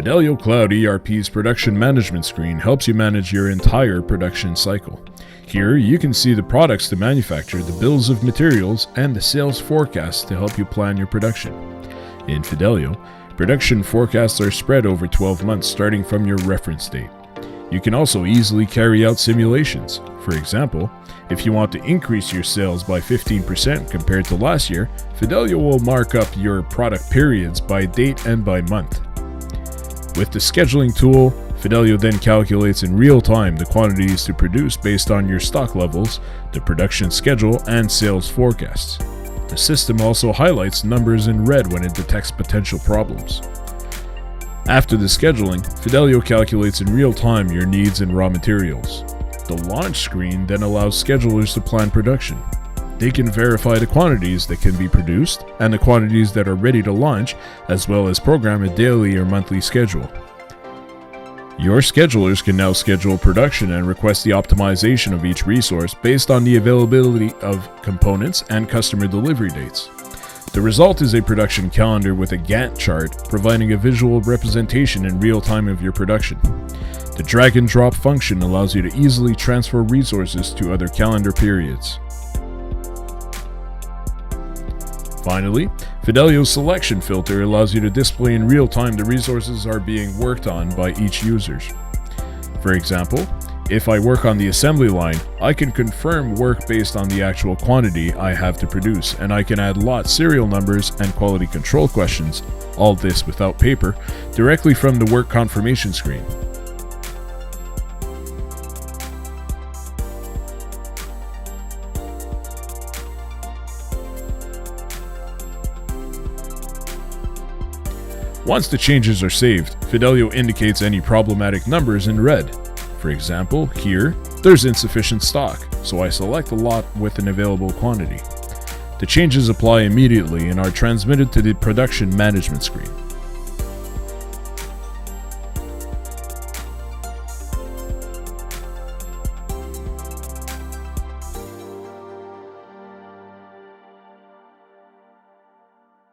Fidelio Cloud ERP's production management screen helps you manage your entire production cycle. Here, you can see the products to manufacture, the bills of materials, and the sales forecasts to help you plan your production. In Fidelio, production forecasts are spread over 12 months starting from your reference date. You can also easily carry out simulations. For example, if you want to increase your sales by 15% compared to last year, Fidelio will mark up your product periods by date and by month. With the scheduling tool, Fidelio then calculates in real time the quantities to produce based on your stock levels, the production schedule, and sales forecasts. The system also highlights numbers in red when it detects potential problems. After the scheduling, Fidelio calculates in real time your needs and raw materials. The launch screen then allows schedulers to plan production. They can verify the quantities that can be produced and the quantities that are ready to launch, as well as program a daily or monthly schedule. Your schedulers can now schedule production and request the optimization of each resource based on the availability of components and customer delivery dates. The result is a production calendar with a Gantt chart providing a visual representation in real time of your production. The drag and drop function allows you to easily transfer resources to other calendar periods. Finally, Fidelio's selection filter allows you to display in real time the resources are being worked on by each user. For example, if I work on the assembly line, I can confirm work based on the actual quantity I have to produce, and I can add lot serial numbers and quality control questions, all this without paper, directly from the work confirmation screen. Once the changes are saved, Fidelio indicates any problematic numbers in red. For example, here, there's insufficient stock, so I select a lot with an available quantity. The changes apply immediately and are transmitted to the production management screen.